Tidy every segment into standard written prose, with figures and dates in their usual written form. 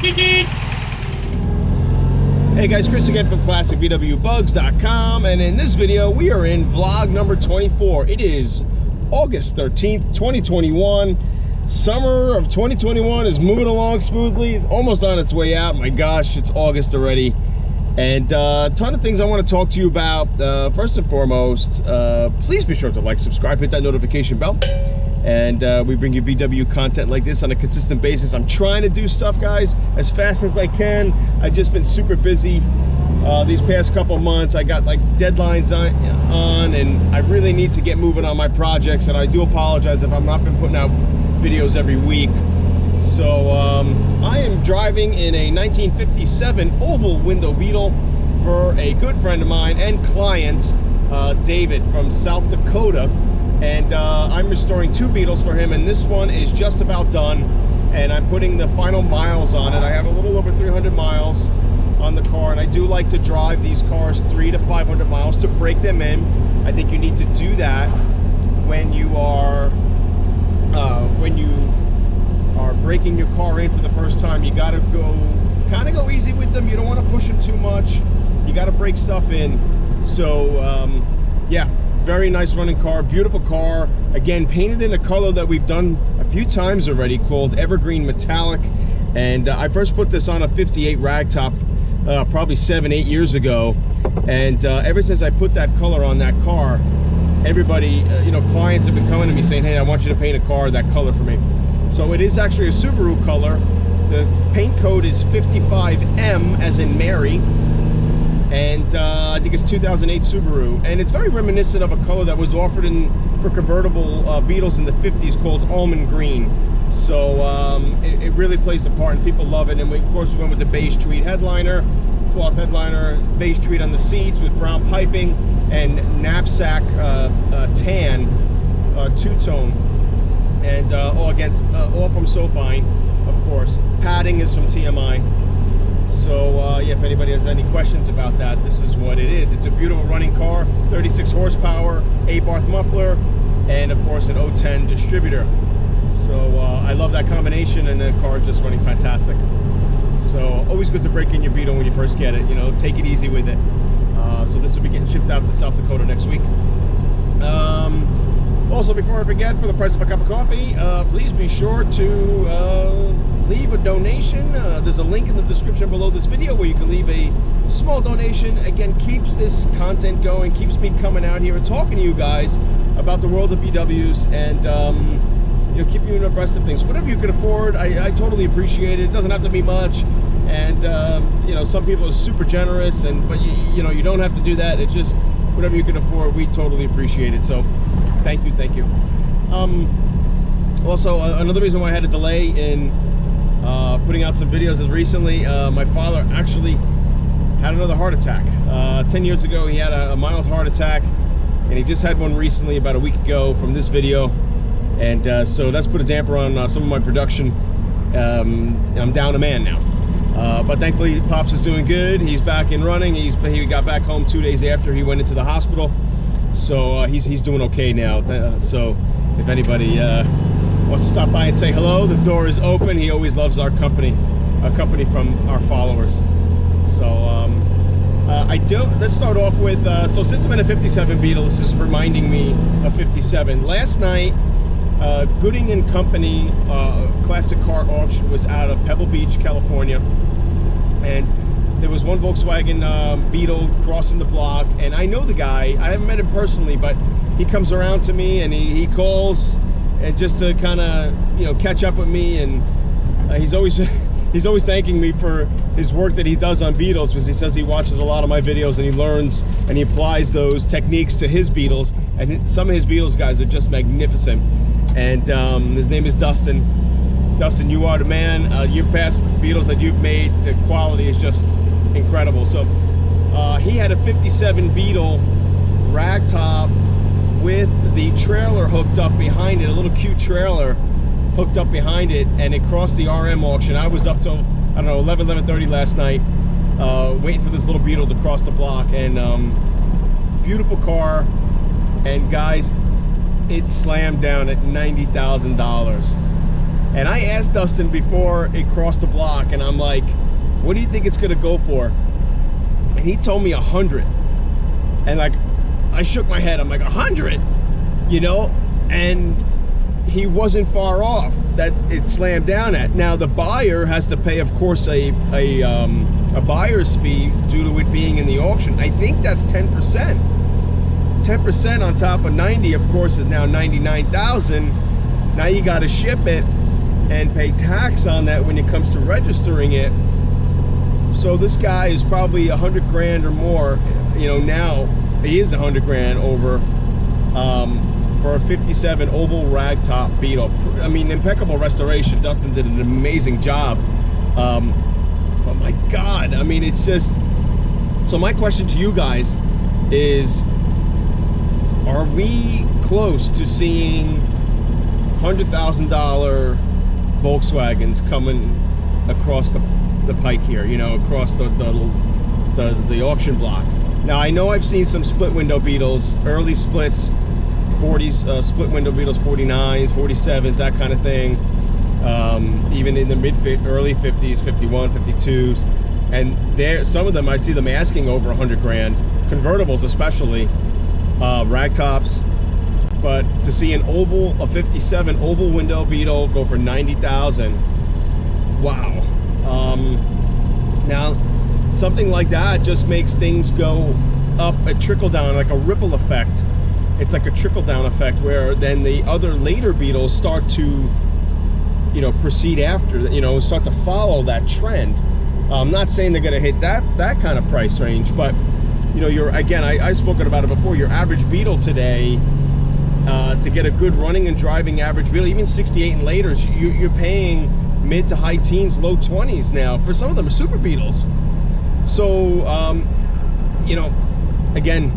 Hey guys, Chris again from ClassicBuGs.com, and in this video we are in vlog number 24. It is August 13th, 2021. Summer of 2021 is moving along smoothly. It's almost on its way out. My gosh, it's August already. And a ton of things I want to talk to you about. First and foremost, please be sure to like, subscribe, hit that notification bell. And we bring you VW content like this on a consistent basis. I'm trying to do stuff, guys, as fast as I can. I've just been super busy these past couple months. I got like deadlines on, and I really need to get moving on my projects. And I do apologize if I've not been putting out videos every week. So I am driving in a 1957 oval window Beetle for a good friend of mine and client, David from South Dakota. And I'm restoring two Beetles for him, and this one is just about done, and I'm putting the final miles on it. I have a little over 300 miles on the car, and I do like to drive these cars 300 to 500 miles to break them in. I think you need to do that when you are breaking your car in for the first time. You got to kind of go easy with them. You don't want to push them too much. You got to break stuff in. So yeah, very nice running car, beautiful car. Again, painted in a color that we've done a few times already, called Evergreen Metallic. And I first put this on a 58 ragtop probably 7-8 years ago. And ever since I put that color on that car, everybody, clients have been coming to me saying, hey, I want you to paint a car that color for me. So it is actually a Subaru color. The paint code is 55M as in Mary. And I think it's 2008 Subaru, and it's very reminiscent of a color that was offered for convertible Beetles in the 50s called almond green. So it really plays the part, and people love it. And we, of course, we went with the beige tweed headliner, cloth headliner, beige tweed on the seats with brown piping, and knapsack tan two-tone, and all from SoFine, of course. Padding is from TMI. So yeah, if anybody has any questions about that, this is what it is. It's a beautiful running car, 36 horsepower, 8-barth muffler, and of course an 010 distributor. So I love that combination, and the car is just running fantastic. So always good to break in your Beetle when you first get it. Take it easy with it. So this will be getting shipped out to South Dakota next week. Also, before I forget, for the price of a cup of coffee, please be sure to leave a donation. There's a link in the description below this video where you can leave a small donation. Again, keeps this content going, keeps me coming out here and talking to you guys about the world of VWs, and keeping you abreast of things. Whatever you can afford, I totally appreciate it. It doesn't have to be much, and some people are super generous, but you don't have to do that. It's just whatever you can afford. We totally appreciate it. So thank you. Also, another reason why I had a delay in putting out some videos is recently my father actually had another heart attack. 10 years ago he had a mild heart attack, and he just had one recently about a week ago from this video, and so that's put a damper on some of my production. I'm down a man now, but thankfully Pops is doing good. He's back and running. He got back home 2 days after he went into the hospital, so he's doing okay now. So if anybody wants to stop by and say hello, the door is open. He always loves our company from our followers. So let's start off with, so since I'm in a 57 Beetle, this is reminding me of 57. Last night, Gooding and Company classic car auction was out of Pebble Beach, California, and there was one Volkswagen Beetle crossing the block, and I know the guy. I haven't met him personally, but he comes around to me and he calls, and just to kind of catch up with me, and he's always thanking me for his work that he does on Beetles, because he says he watches a lot of my videos and he learns and he applies those techniques to his Beetles, and some of his Beetles guys are just magnificent. And his name is Dustin. Dustin, you are the man. Your past Beetles that you've made, the quality is just incredible. So he had a 57 Beetle ragtop with the trailer hooked up behind it, a little cute trailer hooked up behind it, and it crossed the RM auction. I was up till, I don't know, 11:30 last night, waiting for this little Beetle to cross the block. And beautiful car, and guys, it slammed down at $90,000. And I asked Dustin before it crossed the block, and I'm like, what do you think it's gonna go for? And he told me 100. And like, I shook my head. I'm like, 100? You know? And he wasn't far off that it slammed down at. Now the buyer has to pay, of course, a buyer's fee due to it being in the auction. I think that's 10%. 10% on top of 90, of course, is now 99,000. Now you got to ship it and pay tax on that when it comes to registering it. So this guy is probably 100 grand or more. You know, now he is 100 grand over for a 57 oval ragtop Beetle. I mean, impeccable restoration. Dustin did an amazing job. But my God, I mean, it's just. So my question to you guys is, are we close to seeing $100,000 Volkswagens coming across the pike here, you know, across the auction block? Now I know I've seen some split window Beetles, early splits, 40s, split window Beetles, 49s, 47s, that kind of thing. Even in the early 50s, 51, 52s, and there, some of them I see them asking over 100 grand, convertibles especially, ragtops. But to see an oval, a 57 oval window Beetle go for 90,000, wow. Now something like that just makes things go up, a trickle down, like a ripple effect. It's like a trickle down effect where then the other later Beetles start to, you know, proceed after, you know, start to follow that trend. I'm not saying they're going to hit that kind of price range, but you know, again, I've spoken about it before, your average Beetle today, to get a good running and driving average Beetle, even 68 and later, you're paying mid to high teens, low 20s now. For some of them are super Beetles. So, you know, again,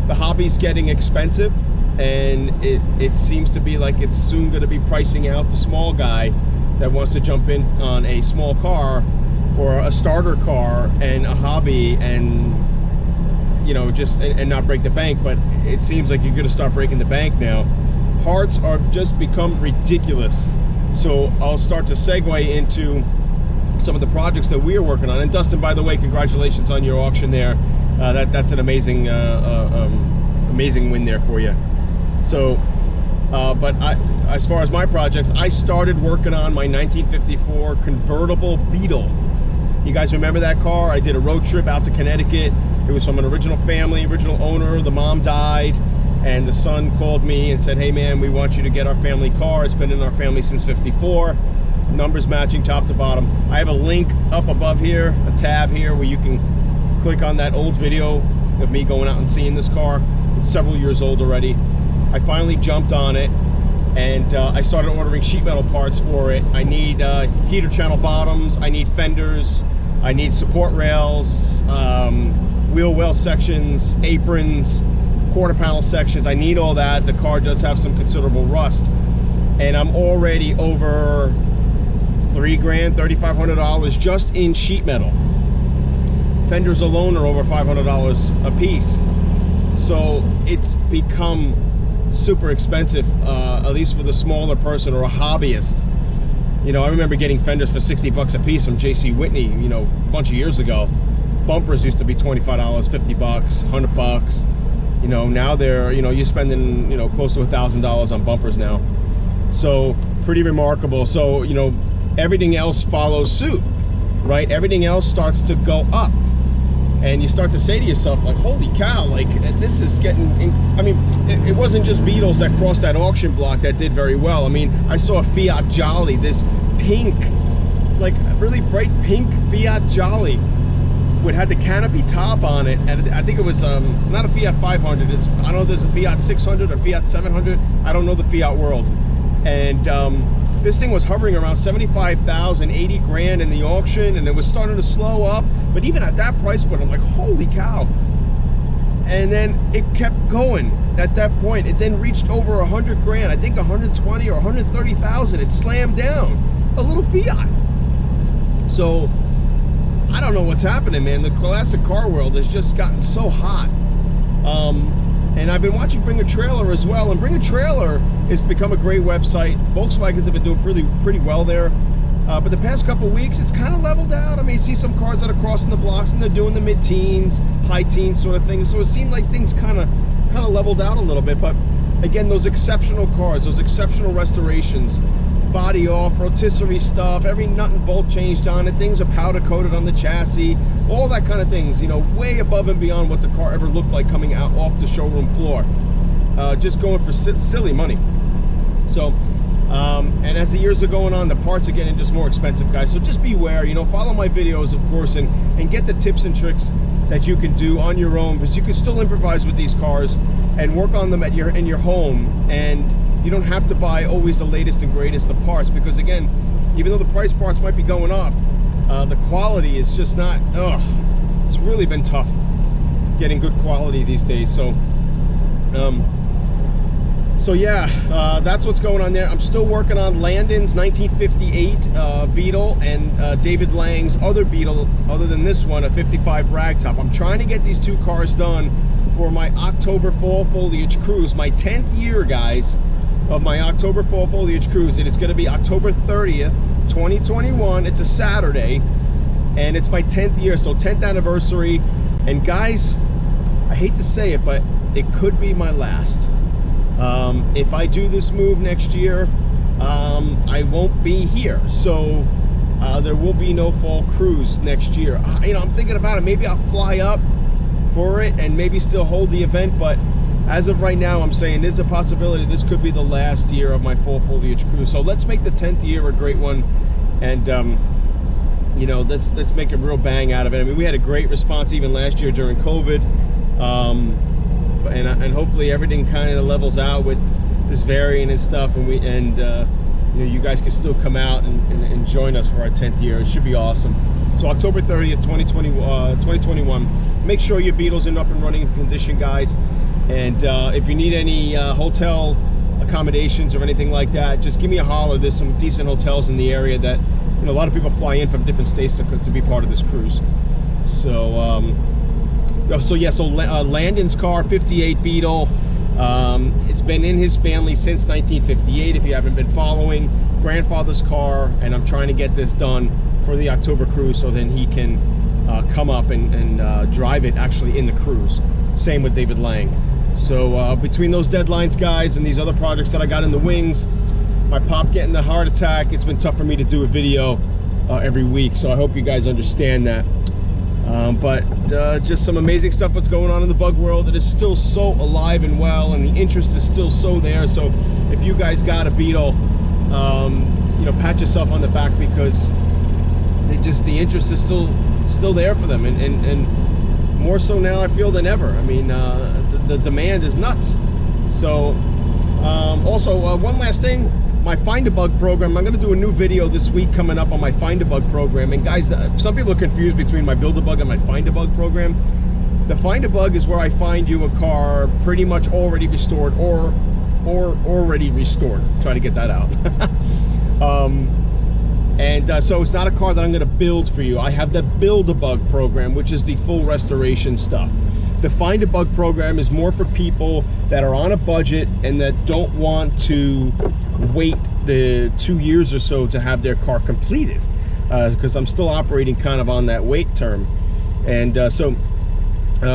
the hobby's getting expensive, and it seems to be like it's soon going to be pricing out the small guy that wants to jump in on a small car or a starter car and a hobby, and you know, just and not break the bank. But it seems like you're going to start breaking the bank now. Parts are just become ridiculous. So I'll start to segue into some of the projects that we are working on. And Dustin, by the way, congratulations on your auction there. That's an amazing amazing win there for you. So but as far as my projects, I started working on my 1954 convertible Beetle. You guys remember that car? I did a road trip out to Connecticut. It was from an original family, original owner. The mom died, and the son called me and said, hey man, we want you to get our family car. It's been in our family since '54. Numbers matching top to bottom. I have a link up above here, a tab here, where you can click on that old video of me going out and seeing this car. It's several years old already. I finally jumped on it, and I started ordering sheet metal parts for it. I need heater channel bottoms, I need fenders, I need support rails, wheel well sections, aprons, quarter panel sections. I need all that. The car does have some considerable rust, and I'm already over $3 grand, $3,500 just in sheet metal. Fenders alone are over $500 a piece. So it's become super expensive, at least for the smaller person or a hobbyist. You know, I remember getting fenders for 60 bucks a piece from J.C. Whitney, you know, a bunch of years ago. Bumpers used to be $25, 50 bucks, 100 bucks. You know, now they're, you know, you're spending, you know, close to $1,000 on bumpers now. So pretty remarkable. So, you know, everything else follows suit, right? Everything else starts to go up, and you start to say to yourself, like, holy cow, like, this is getting, I mean, it wasn't just Beetles that crossed that auction block that did very well. I mean, I saw a Fiat Jolly, this pink, like really bright pink Fiat Jolly, which had the canopy top on it, and I think it was not a Fiat 500, it's, I don't know if there's a Fiat 600 or Fiat 700, I don't know the Fiat world. And this thing was hovering around 75,000, 80 grand in the auction, and it was starting to slow up. But even at that price point, I'm like, holy cow. And then it kept going at that point. It then reached over 100 grand, I think 120 or 130,000. It slammed down, a little Fiat. So I don't know what's happening, man. The classic car world has just gotten so hot. And I've been watching Bring a Trailer as well, and Bring a Trailer has become a great website. Volkswagens have been doing pretty well there. But the past couple weeks, it's kind of leveled out. I mean, you see some cars that are crossing the blocks and they're doing the mid-teens, high-teens sort of thing. So it seemed like things kind of leveled out a little bit. But again, those exceptional cars, those exceptional restorations, body off, rotisserie stuff, every nut and bolt changed on it, things are powder coated on the chassis, all that kind of things, you know, way above and beyond what the car ever looked like coming out off the showroom floor. Just going for silly money. So and as the years are going on, the parts are getting just more expensive, guys. So just beware, you know, follow my videos, of course, and get the tips and tricks that you can do on your own, because you can still improvise with these cars and work on them in your home. And you don't have to buy always the latest and greatest of parts, because again, even though the price parts might be going up, the quality is just not, it's really been tough getting good quality these days. So so yeah, that's what's going on there. I'm still working on Landon's 1958 Beetle and David Lang's other Beetle, other than this one, a 55 ragtop. I'm trying to get these two cars done for my October fall foliage cruise, my 10th year, guys, of my October fall foliage cruise. It is going to be October 30th, 2021. It's a Saturday, and it's my 10th year, so 10th anniversary. And guys, I hate to say it, but it could be my last. If I do this move next year, I won't be here, so there will be no fall cruise next year. You know, I'm thinking about it. Maybe I'll fly up for it and maybe still hold the event, but as of right now, I'm saying there's a possibility this could be the last year of my fall foliage cruise. So let's make the 10th year a great one, and you know, let's make a real bang out of it. I mean, we had a great response even last year during COVID, and hopefully everything kind of levels out with this variant and stuff, and you know, you guys can still come out and join us for our 10th year. It should be awesome. So October 30th, 2021. Make sure your Beetle's in up and running condition, guys. And if you need any hotel accommodations or anything like that, just give me a holler. There's some decent hotels in the area that, you know, a lot of people fly in from different states to be part of this cruise. So Landon's car, 58 Beetle. It's been in his family since 1958, if you haven't been following. Grandfather's car, and I'm trying to get this done for the October cruise, so then he can come up and drive it actually in the cruise. Same with David Lang. So between those deadlines, guys, and these other projects that I got in the wings, my pop getting the heart attack, it's been tough for me to do a video every week. So I hope you guys understand that. But just some amazing stuff what's going on in the bug world. It is still so alive and well, and the interest is still so there. So if you guys got a Beetle, you know, pat yourself on the back, because the interest is still there for them, and more so now, I feel, than ever. I mean, the demand is nuts. So also one last thing, my BuGs program, I'm going to do a new video this week coming up on my BuGs program. And guys, some people are confused between my BuildABug and my BuGs program. The BuGs is where I find you a car pretty much already restored or already restored. Try to get that out. So it's not a car that I'm going to build for you. I have the BuildABug program, which is the full restoration stuff. The BuGs program is more for people that are on a budget and that don't want to wait the 2 years or so to have their car completed, because I'm still operating kind of on that wait term. And so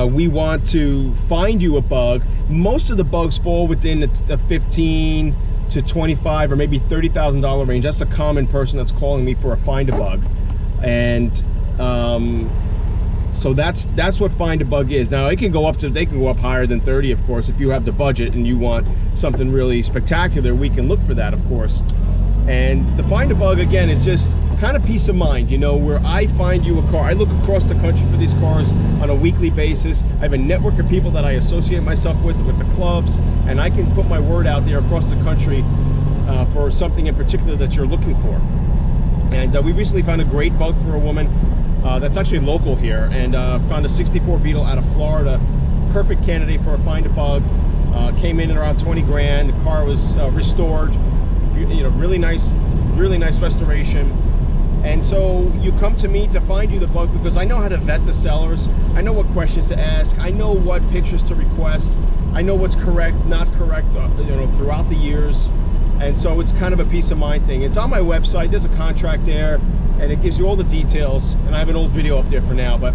we want to find you a bug. Most of the bugs fall within the 15 to 25 or maybe $30,000 range. That's a common person that's calling me for a BuGs. And so that's what BuGs is. Now they can go up higher than 30, of course. If you have the budget and you want something really spectacular, we can look for that, of course. And the BuGs, again, is just kind of peace of mind, you know, where I find you a car. I look across the country for these cars on a weekly basis. I have a network of people that I associate myself with the clubs, and I can put my word out there across the country for something in particular that you're looking for. And we recently found a great bug for a woman that's actually local here, and found a 64 Beetle out of Florida. Perfect candidate for a BuGs. Came in at around 20 grand. The car was restored, you know, really nice restoration. And so you come to me to find you the bug because I know how to vet the sellers. I know what questions to ask. I know what pictures to request. I know what's correct, not correct, you know, throughout the years. And so it's kind of a peace of mind thing. It's on my website. There's a contract there, and it gives you all the details. And I have an old video up there for now, but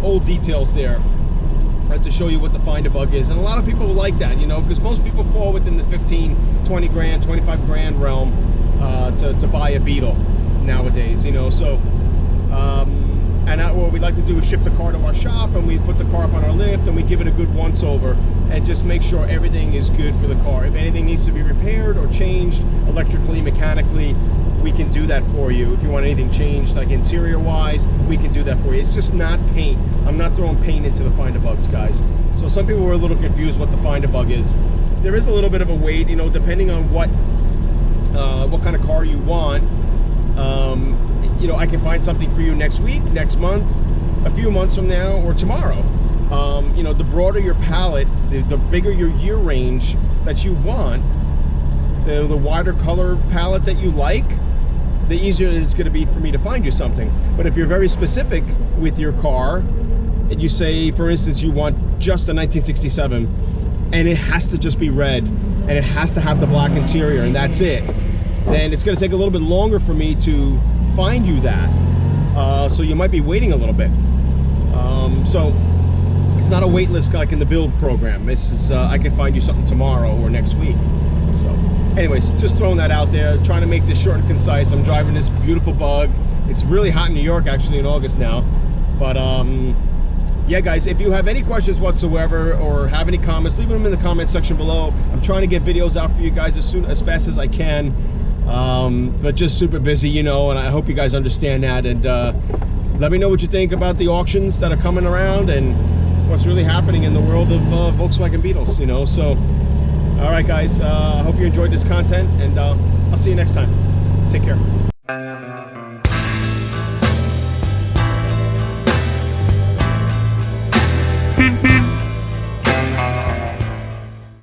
old details there to show you what the find a bug is. And a lot of people like that, you know, because most people fall within the 15, 20 grand, 25 grand realm to buy a Beetle nowadays, you know. So and what we like to do is ship the car to our shop, and we put the car up on our lift, and we give it a good once over and just make sure everything is good for the car. If anything needs to be repaired or changed electrically, mechanically, we can do that for you. If you want anything changed, like interior wise, we can do that for you. It's just not paint. I'm not throwing paint into the find a bugs, guys. So some people were a little confused what the find a bug is. There is a little bit of a wait, you know, depending on what kind of car you want. You know, I can find something for you next week, next month, a few months from now, or tomorrow. You know, the broader your palette, the bigger your year range that you want, the wider color palette that you like, the easier it is going to be for me to find you something. But if you're very specific with your car, and you say, for instance, you want just a 1967, and it has to just be red, and it has to have the black interior, and that's it, then it's going to take a little bit longer for me to find you that. So you might be waiting a little bit. So it's not a wait list like in the build program. This is I can find you something tomorrow or next week. So anyways, just throwing that out there, trying to make this short and concise. I'm driving this beautiful Bug. It's really hot in New York actually in August now, but yeah guys, if you have any questions whatsoever or have any comments, leave them in the comment section below. I'm trying to get videos out for you guys as fast as I can. But just super busy, you know, and I hope you guys understand that. And let me know what you think about the auctions that are coming around and what's really happening in the world of Volkswagen Beetles, you know. So all right guys, I hope you enjoyed this content, and I'll see you next time. Take care.